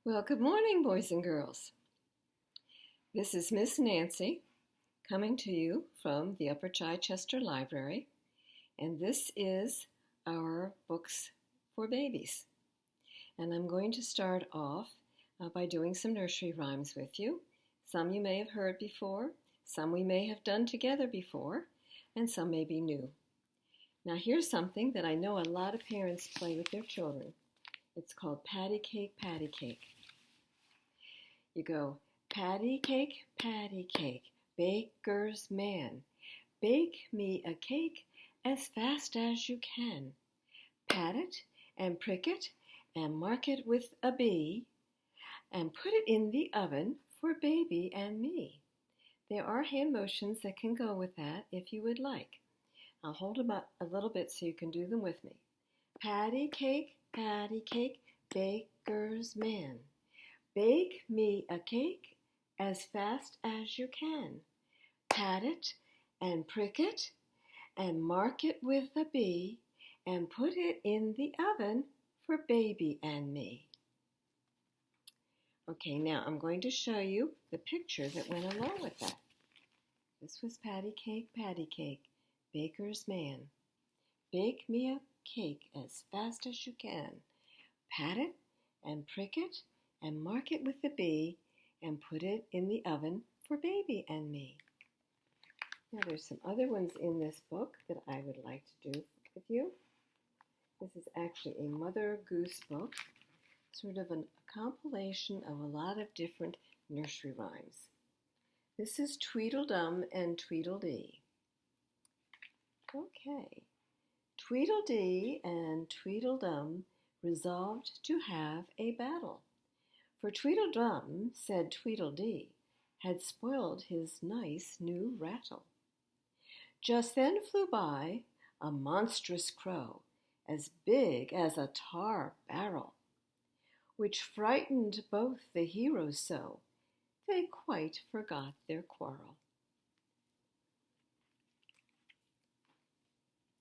Well, good morning, boys and girls. This is Miss Nancy coming to you from the Upper Chichester Library, and this is our books for babies. And I'm going to start off by doing some nursery rhymes with you. Some you may have heard before, some we may have done together before, and some may be new. Now, here's something that I know a lot of parents play with their children. It's called patty cake, patty cake. You go, patty cake, baker's man. Bake me a cake as fast as you can. Pat it and prick it and mark it with a B and put it in the oven for baby and me. There are hand motions that can go with that if you would like. I'll hold them up a little bit so you can do them with me. Patty cake, baker's man. Bake me a cake as fast as you can. Pat it and prick it and mark it with a B and put it in the oven for baby and me. Okay, now I'm going to show you the picture that went along with that. This was patty cake, baker's man. Bake me a cake as fast as you can. Pat it and prick it and mark it with a B and put it in the oven for baby and me. Now there's some other ones in this book that I would like to do with you. This is actually a Mother Goose book, sort of a compilation of a lot of different nursery rhymes. This is Tweedledum and Tweedledee. Okay. Tweedledee and Tweedledum resolved to have a battle. For Tweedledum said Tweedledee had spoiled his nice new rattle. Just then flew by a monstrous crow, as big as a tar barrel, which frightened both the heroes so, they quite forgot their quarrel.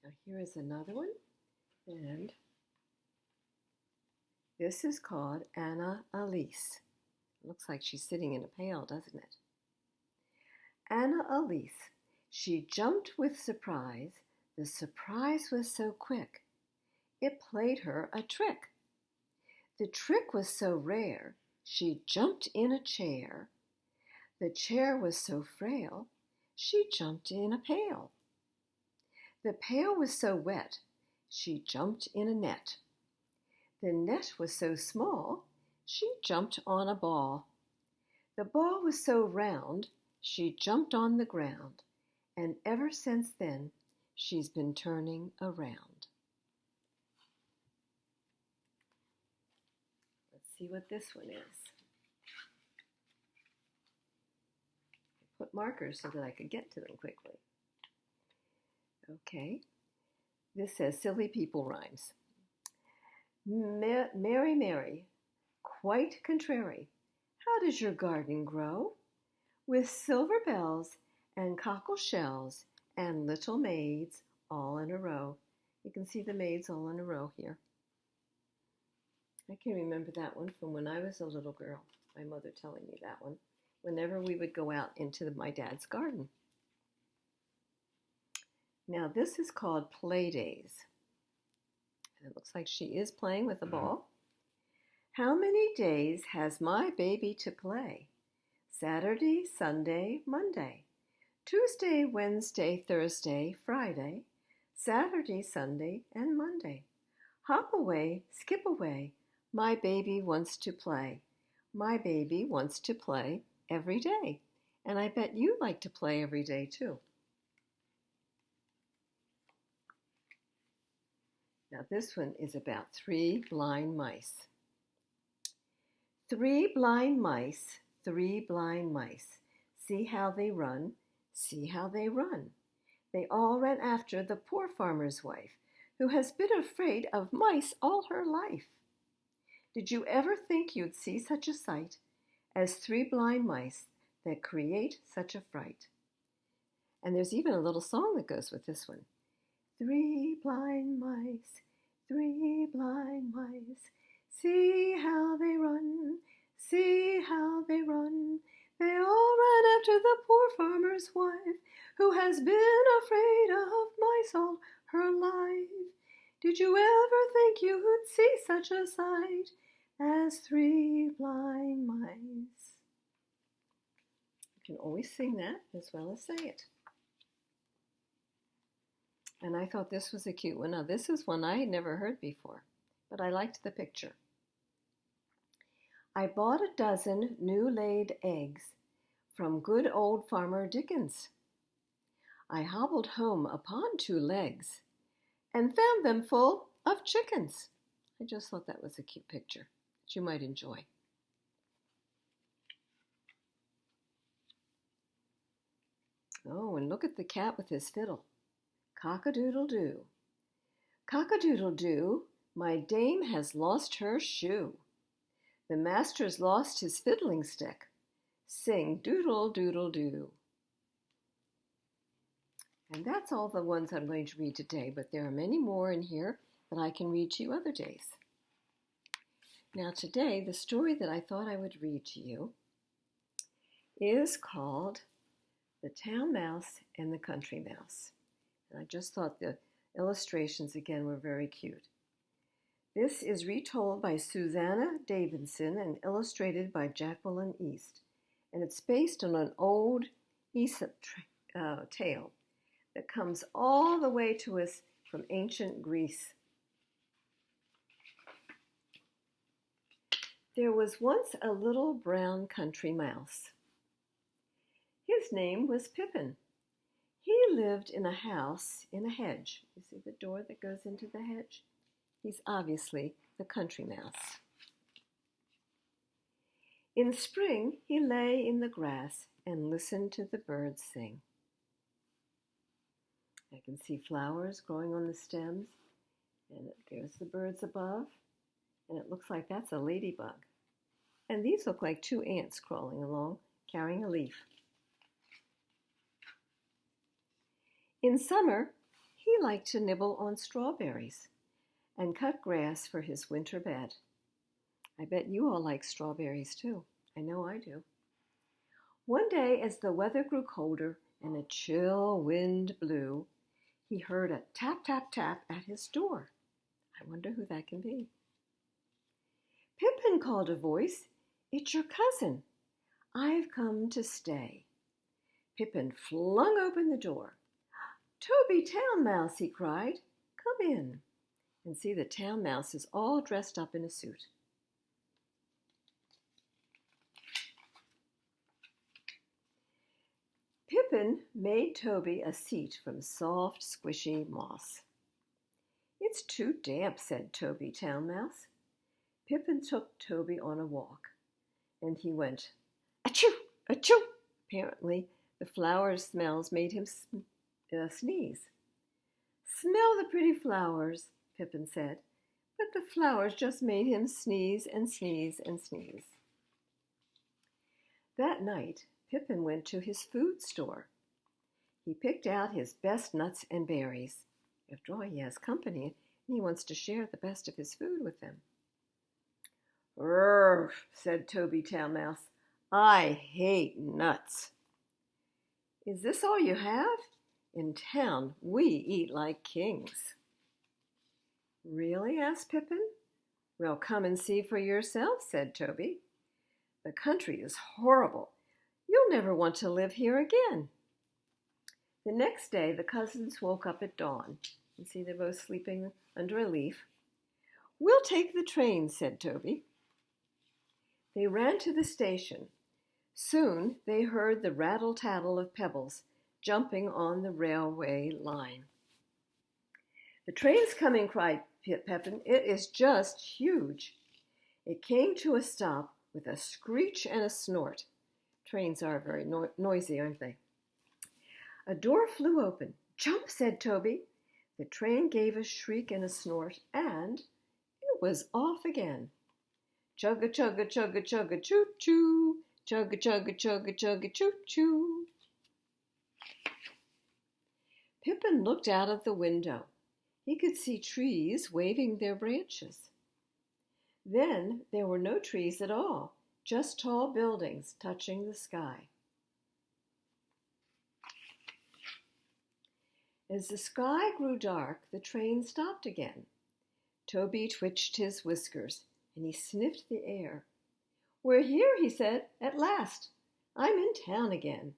Now here is another one, and this is called Anna Elise. Looks like she's sitting in a pail, doesn't it? Anna Elise, she jumped with surprise. The surprise was so quick, it played her a trick. The trick was so rare, she jumped in a chair. The chair was so frail, she jumped in a pail. The pail was so wet, she jumped in a net. The net was so small, she jumped on a ball. The ball was so round, she jumped on the ground, and ever since then, she's been turning around. Let's see what this one is. I put markers so that I could get to them quickly. Okay, this says Silly People Rhymes. Mary, Mary, quite contrary, how does your garden grow? With silver bells and cockle shells and little maids all in a row. You can see the maids all in a row here. I can remember that one from when I was a little girl, my mother telling me that one, whenever we would go out into my dad's garden. Now this is called Play Days. And it looks like she is playing with a ball. How many days has my baby to play? Saturday, Sunday, Monday, Tuesday, Wednesday, Thursday, Friday, Saturday, Sunday, and Monday. Hop away, skip away, my baby wants to play. My baby wants to play every day. And I bet you like to play every day too. Now this one is about 3 blind mice. 3 blind mice, 3 blind mice. See how they run, see how they run. They all ran after the poor farmer's wife, who has been afraid of mice all her life. Did you ever think you'd see such a sight as 3 blind mice that create such a fright? And there's even a little song that goes with this one. 3 blind mice, 3 blind mice, see how they run, after the poor farmer's wife, who has been afraid of mice all her life. Did you ever think you would see such a sight as 3 blind mice? You can always sing that as well as say it. And I thought this was a cute one. Now, this is one I had never heard before, but I liked the picture. I bought a dozen new-laid eggs from good old Farmer Dickens. I hobbled home upon 2 legs and found them full of chickens. I just thought that was a cute picture that you might enjoy. Oh, and look at the cat with his fiddle. Cock-a-doodle-doo. Cock-a-doodle-doo, my dame has lost her shoe. The master's lost his fiddling stick. Sing doodle-doodle-doo. And that's all the ones I'm going to read today, but there are many more in here that I can read to you other days. Now today, the story that I thought I would read to you is called The Town Mouse and the Country Mouse. And I just thought the illustrations again were very cute. This is retold by Susanna Davidson and illustrated by Jacqueline East. And it's based on an old Aesop tale that comes all the way to us from ancient Greece. There was once a little brown country mouse. His name was Pippin. He lived in a house in a hedge. You see the door that goes into the hedge? He's obviously the country mouse. In spring, he lay in the grass and listened to the birds sing. I can see flowers growing on the stems, and there's the birds above, and it looks like that's a ladybug. And these look like 2 ants crawling along, carrying a leaf. In summer, he liked to nibble on strawberries and cut grass for his winter bed. I bet you all like strawberries too. I know I do. One day, as the weather grew colder and a chill wind blew, he heard a tap, tap, tap at his door. I wonder who that can be. Pippin, called a voice. It's your cousin. I've come to stay. Pippin flung open the door. Toby Town Mouse, he cried. Come in. And see, the town mouse is all dressed up in a suit. Pippin made Toby a seat from soft, squishy moss. It's too damp, said Toby Town Mouse. Pippin took Toby on a walk, and he went, achoo, achoo. Apparently, the flower smells made him sneeze. Smell the pretty flowers, Pippin said, but the flowers just made him sneeze and sneeze and sneeze. That night, Pippin went to his food store. He picked out his best nuts and berries. After all, he has company, and he wants to share the best of his food with them. "Rrr," said Toby Town Mouse. "I hate nuts." "Is this all you have? In town, we eat like kings." "Really?" asked Pippin. "Well, come and see for yourself," said Toby. "The country is horrible. You'll never want to live here again." The next day, the cousins woke up at dawn. You see, they're both sleeping under a leaf. "We'll take the train," said Toby. They ran to the station. Soon they heard the rattle-tattle of pebbles jumping on the railway line. "The train's coming," cried Pippin. "It is just huge." It came to a stop with a screech and a snort. Trains are very noisy, aren't they? A door flew open. "Jump," said Toby. The train gave a shriek and a snort, and it was off again. Chugga, chugga, chugga, chugga, choo-choo. Chugga, chugga, chugga, chugga, choo-choo. Pippin looked out of the window. He could see trees waving their branches. Then there were no trees at all, just tall buildings touching the sky. As the sky grew dark, the train stopped again. Toby twitched his whiskers, and he sniffed the air. "We're here," he said, "at last. I'm in town again.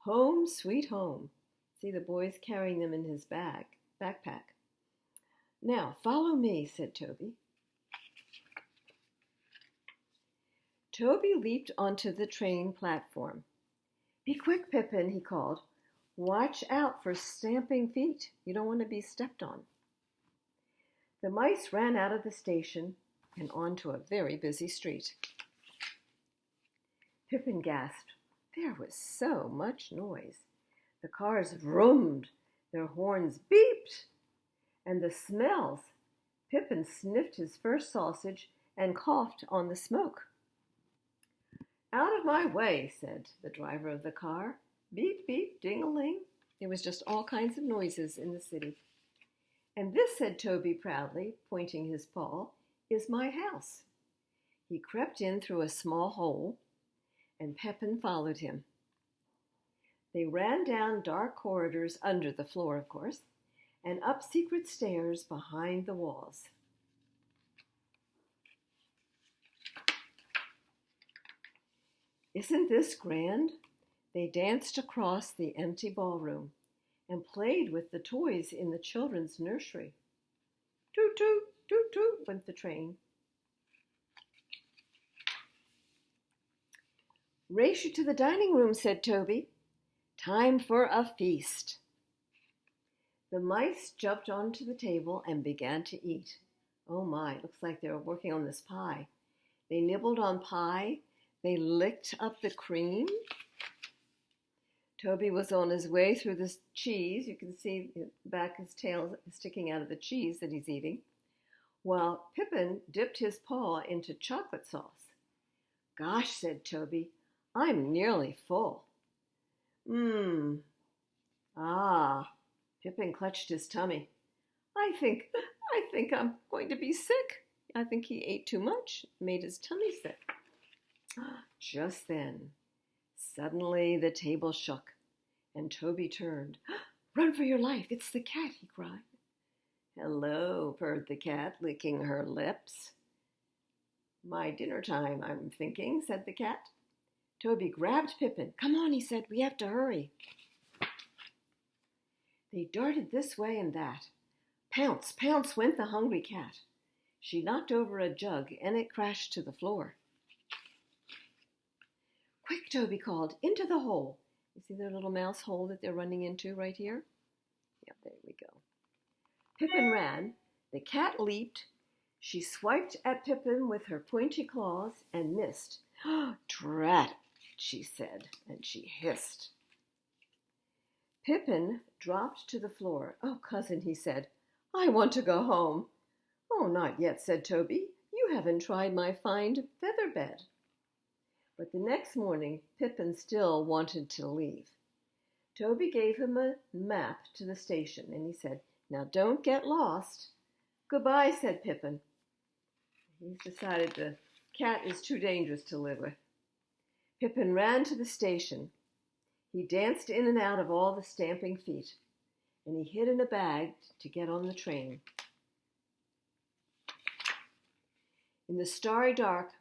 Home, sweet home." See the boys carrying them in his backpack. "Now, follow me," said Toby. Toby leaped onto the train platform. "Be quick, Pippin," he called. "Watch out for stamping feet. You don't want to be stepped on." The mice ran out of the station and onto a very busy street. Pippin gasped. There was so much noise. The cars vroomed, their horns beeped, and the smells. Pippin sniffed his first sausage and coughed on the smoke. "Out of my way," said the driver of the car. Beep, beep, ding-a-ling. There was just all kinds of noises in the city. "And this," said Toby proudly, pointing his paw, "is my house." He crept in through a small hole, and Pippin followed him. They ran down dark corridors under the floor, of course, and up secret stairs behind the walls. "Isn't this grand?" They danced across the empty ballroom and played with the toys in the children's nursery. Toot, toot, toot, toot went the train. "Race you to the dining room," said Toby. "Time for a feast." The mice jumped onto the table and began to eat. Oh my, looks like they were working on this pie. They nibbled on pie. They licked up the cream. Toby was on his way through the cheese. You can see the back of his tail sticking out of the cheese that he's eating, while Pippin dipped his paw into chocolate sauce. "Gosh," said Toby, "I'm nearly full." Ah, Pippin clutched his tummy. I think I'm going to be sick." I think he ate too much, made his tummy sick. Just then, suddenly the table shook, and Toby turned. "Run for your life, it's the cat," he cried. "Hello," purred the cat, licking her lips. "My dinner time, I'm thinking," said the cat. Toby grabbed Pippin. "Come on," he said, "we have to hurry." They darted this way and that. Pounce, pounce went the hungry cat. She knocked over a jug, and it crashed to the floor. "Quick," Toby called, "into the hole." You see their little mouse hole that they're running into right here? Yeah, there we go. Pippin ran. The cat leaped. She swiped at Pippin with her pointy claws and missed. "Drat it," she said, and she hissed. Pippin dropped to the floor. "Oh, cousin," he said, "I want to go home." "Oh, not yet," said Toby. "You haven't tried my fine feather bed." But the next morning, Pippin still wanted to leave. Toby gave him a map to the station, and he said, "Now don't get lost." "Goodbye," said Pippin. He's decided the cat is too dangerous to live with. Pippin ran to the station. He danced in and out of all the stamping feet, and he hid in a bag to get on the train. In the starry dark,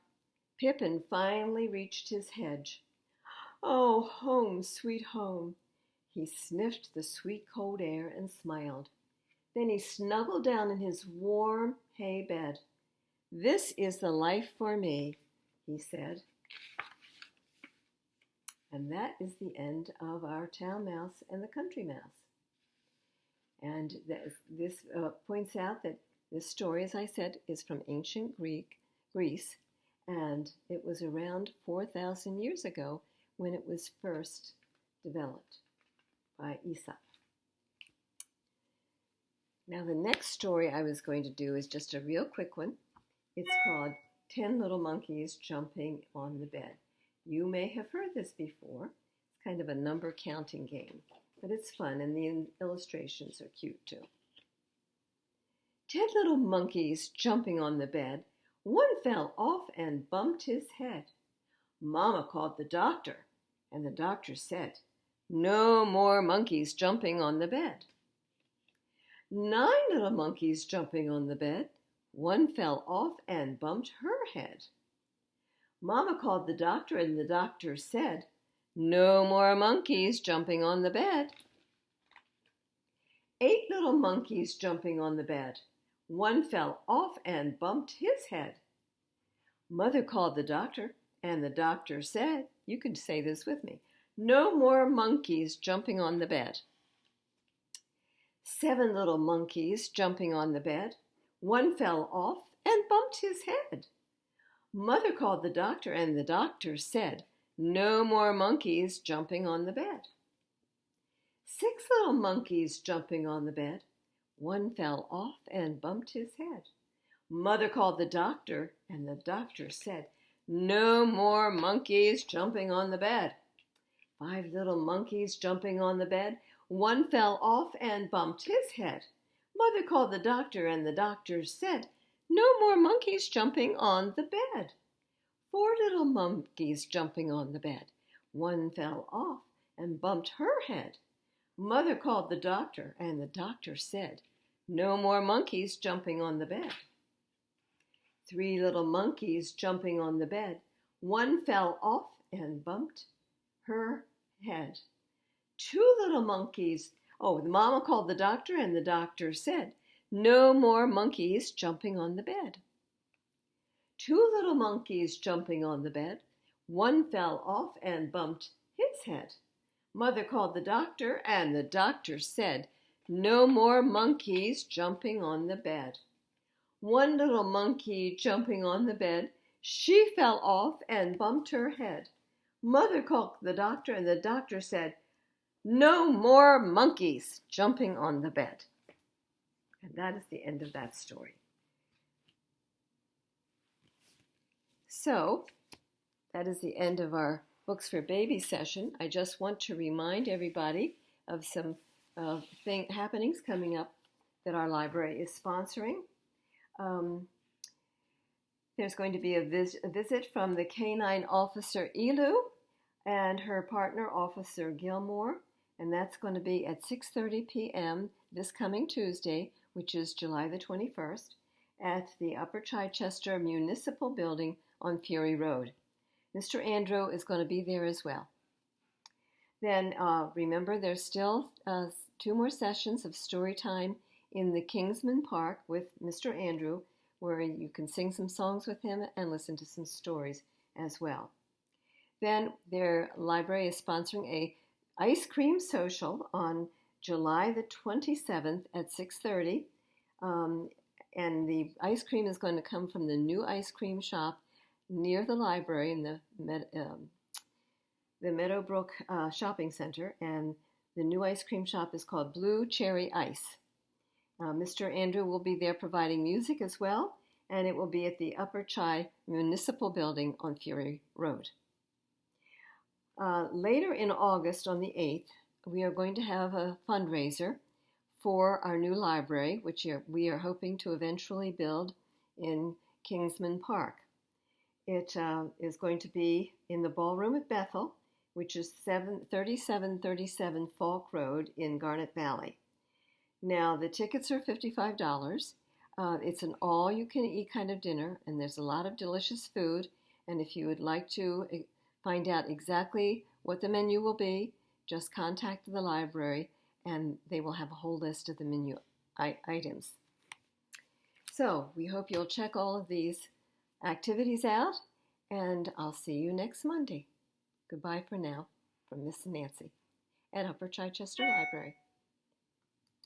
Pippin finally reached his hedge. Oh, home, sweet home. He sniffed the sweet cold air and smiled. Then he snuggled down in his warm hay bed. "This is the life for me," he said. And that is the end of our town mouse and the country mouse. And this points out that this story, as I said, is from ancient Greece, and it was around 4,000 years ago when it was first developed by Aesop. Now the next story I was going to do is just a real quick one. It's called 10 Little Monkeys Jumping on the Bed. You may have heard this before. It's kind of a number counting game, but it's fun, and the illustrations are cute too. 10 little monkeys jumping on the bed. One fell off and bumped his head. Mama called the doctor, and the doctor said, "No more monkeys jumping on the bed." 9 little monkeys jumping on the bed. One fell off and bumped her head. Mama called the doctor, and the doctor said, "No more monkeys jumping on the bed." 8 little monkeys jumping on the bed. One fell off and bumped his head. Mother called the doctor, and the doctor said, you can say this with me, "No more monkeys jumping on the bed." 7 little monkeys jumping on the bed. One fell off and bumped his head. Mother called the doctor, and the doctor said, "No more monkeys jumping on the bed." 6 little monkeys jumping on the bed. One fell off and bumped his head. Mother called the doctor, and the doctor said, "No more monkeys jumping on the bed." 5 little monkeys jumping on the bed. One fell off and bumped his head. Mother called the doctor, and the doctor said, "No more monkeys jumping on the bed." 4 little monkeys jumping on the bed. One fell off and bumped her head. Mother called the doctor, and the doctor said, "No more monkeys jumping on the bed." 3 little monkeys jumping on the bed. One fell off and bumped her head. 2 little monkeys. The mama called the doctor, and the doctor said, "No more monkeys jumping on the bed." 2 little monkeys jumping on the bed. One fell off and bumped his head. Mother called the doctor, and the doctor said, "No more monkeys jumping on the bed." 1 little monkey jumping on the bed. She fell off and bumped her head. Mother called the doctor, and the doctor said, "No more monkeys jumping on the bed." And that is the end of that story. So, that is the end of our Books for Babies session. I just want to remind everybody of some happenings coming up that our library is sponsoring. There's going to be a visit from the Canine Officer Elu and her partner, Officer Gilmore, and that's going to be at 6:30 p.m. this coming Tuesday, which is July the 21st, at the Upper Chichester Municipal Building on Fury Road. Mr. Andrew is going to be there as well. Then remember, there's still 2 more sessions of story time in the Kingsman Park with Mr. Andrew, where you can sing some songs with him and listen to some stories as well. Then their library is sponsoring a ice cream social on July the 27th at 6:30. And the ice cream is going to come from the new ice cream shop near the library in the Meadowbrook Shopping Center. And the new ice cream shop is called Blue Cherry Ice. Mr. Andrew will be there providing music as well, and it will be at the Upper Chi Municipal Building on Fury Road. Later in August, on the 8th, we are going to have a fundraiser for our new library, which we are hoping to eventually build in Kingsman Park. It is going to be in the Ballroom at Bethel, which is 3737 Falk Road in Garnet Valley. Now, the tickets are $55. It's an all-you-can-eat kind of dinner, and there's a lot of delicious food. And if you would like to find out exactly what the menu will be, just contact the library, and they will have a whole list of the menu items. So, we hope you'll check all of these activities out, and I'll see you next Monday. Goodbye for now from Miss Nancy at Upper Chichester Library.